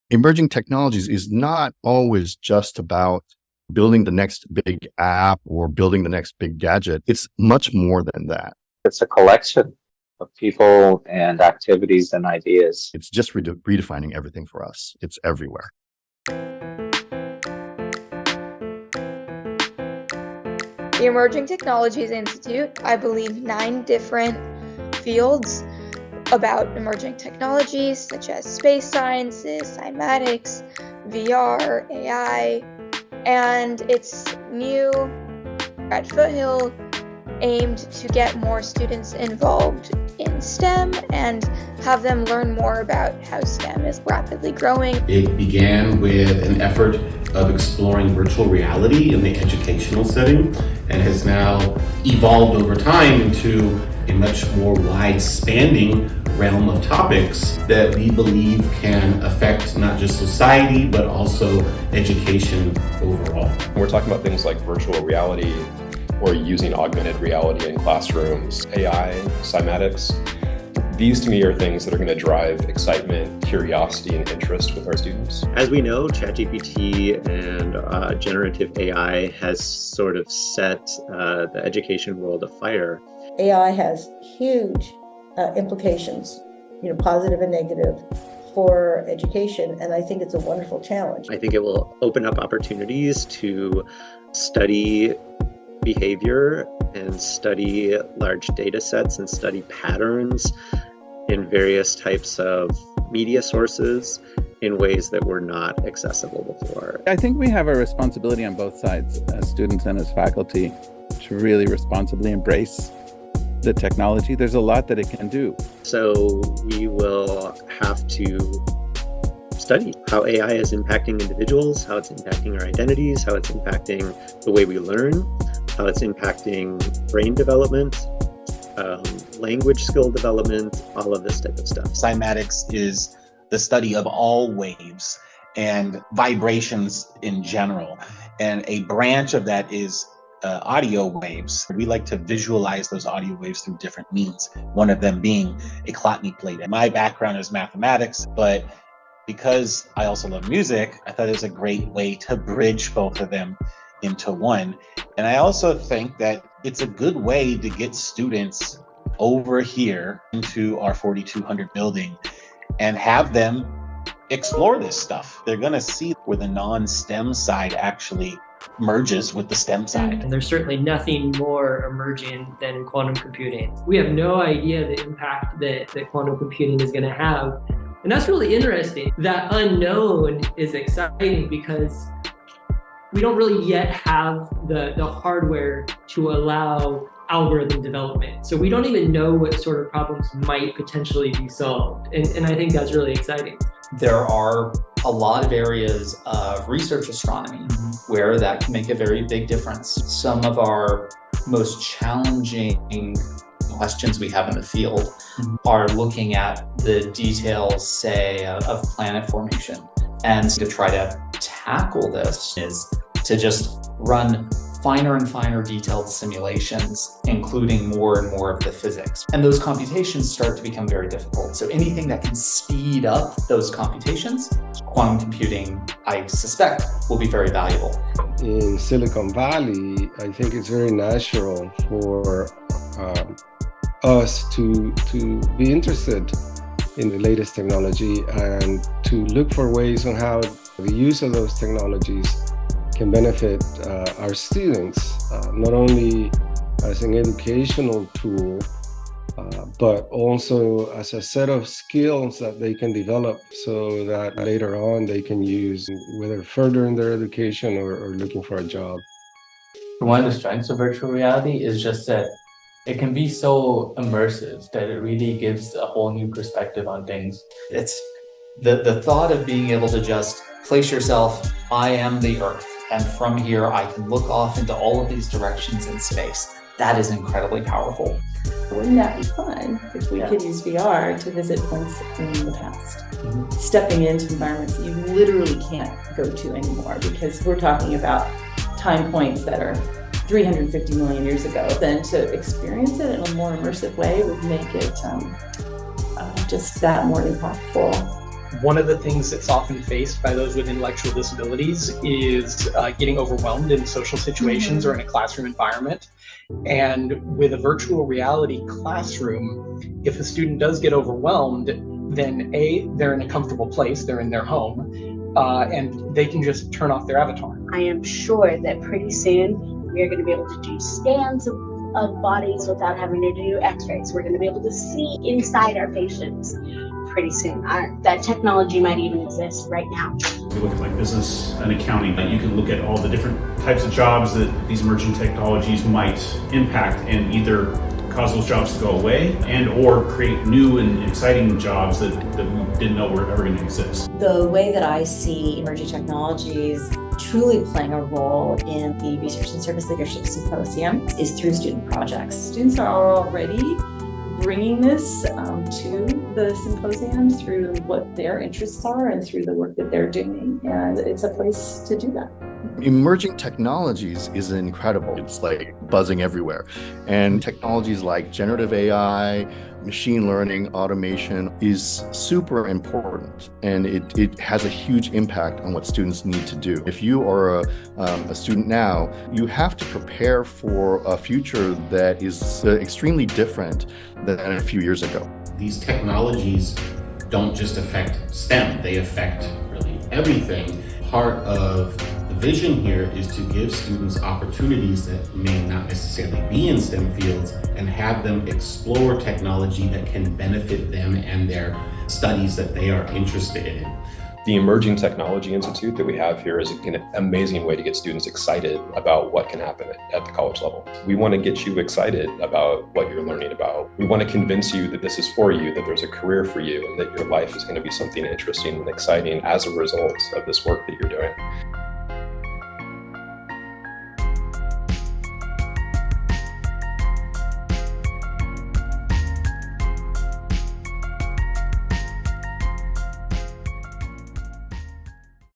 Emerging technologies is not always just about building the next big app or building the next big gadget. It's much more than that. It's a collection of people and activities and ideas. It's just redefining everything for us. It's everywhere. The Emerging Technologies Institute, I believe 9 different fields about emerging technologies such as space sciences, cymatics, VR, AI, and it's new at Foothill, aimed to get more students involved in STEM and have them learn more about how STEM is rapidly growing. It began with an effort of exploring virtual reality in the educational setting and has now evolved over time into a much more wide-spanning realm of topics that we believe can affect not just society, but also education overall. We're talking about things like virtual reality or using augmented reality in classrooms, AI, cymatics. These to me are things that are going to drive excitement, curiosity, and interest with our students. As we know, ChatGPT and generative AI has sort of set the education world afire. AI has huge implications, positive and negative, for education, and I think it's a wonderful challenge. I think it will open up opportunities to study behavior and study large data sets and study patterns in various types of media sources in ways that were not accessible before. I think we have a responsibility on both sides, as students and as faculty, to really responsibly embrace the technology. There's a lot that it can do. So we will have to study how AI is impacting individuals, how it's impacting our identities, how it's impacting the way we learn, how it's impacting brain development, language skill development, all of this type of stuff. Cymatics is the study of all waves and vibrations in general. And a branch of that is audio waves. We like to visualize those audio waves through different means, one of them being a Clotney plate. And my background is mathematics, but because I also love music, I thought it was a great way to bridge both of them into one. And I also think that it's a good way to get students over here into our 4200 building and have them explore this stuff. They're going to see where the non-STEM side actually merges with the STEM side. And there's certainly nothing more emerging than quantum computing. We have no idea the impact that quantum computing is going to have. And that's really interesting. That unknown is exciting because we don't really yet have the hardware to allow algorithm development. So we don't even know what sort of problems might potentially be solved. And I think that's really exciting. There are a lot of areas of research astronomy where that can make a very big difference. Some of our most challenging questions we have in the field are looking at the details, say, of planet formation. And to try to tackle this is to just run finer and finer detailed simulations, including more and more of the physics. And those computations start to become very difficult. So anything that can speed up those computations, quantum computing, I suspect, will be very valuable. In Silicon Valley, I think it's very natural for us to be interested in the latest technology and to look for ways on how the use of those technologies can benefit our students, not only as an educational tool, but also as a set of skills that they can develop so that later on they can use, whether further in their education or looking for a job. One of the strengths of virtual reality is just that it can be so immersive that it really gives a whole new perspective on things. It's the thought of being able to just place yourself, I am the Earth, and from here I can look off into all of these directions in space. That is incredibly powerful. Wouldn't that be fun if we could use VR to visit points in the past? Stepping into environments that you literally can't go to anymore, because we're talking about time points that are 350 million years ago. Then to experience it in a more immersive way would make it just that more impactful. One of the things that's often faced by those with intellectual disabilities is getting overwhelmed in social situations or in a classroom environment. And with a virtual reality classroom, if a student does get overwhelmed, then they're in a comfortable place, they're in their home, and they can just turn off their avatar. I am sure that pretty soon we are going to be able to do scans of bodies without having to do x-rays. We're going to be able to see inside our patients pretty soon. That technology might even exist right now. If you look at like business and accounting, you can look at all the different types of jobs that these emerging technologies might impact and either cause those jobs to go away and or create new and exciting jobs that we didn't know were ever going to exist. The way that I see emerging technologies truly playing a role in the Research and Service Leadership Symposium is through student projects. Students are already bringing this to the symposium through what their interests are and through the work that they're doing, and it's a place to do that. Emerging technologies is incredible. It's like buzzing everywhere. And technologies like generative AI, machine learning, automation is super important. And it has a huge impact on what students need to do. If you are a student now, you have to prepare for a future that is extremely different than a few years ago. These technologies don't just affect STEM, they affect really everything. Part of the vision here is to give students opportunities that may not necessarily be in STEM fields and have them explore technology that can benefit them and their studies that they are interested in. The Emerging Technology Institute that we have here is an amazing way to get students excited about what can happen at the college level. We want to get you excited about what you're learning about. We want to convince you that this is for you, that there's a career for you, and that your life is going to be something interesting and exciting as a result of this work that you're doing.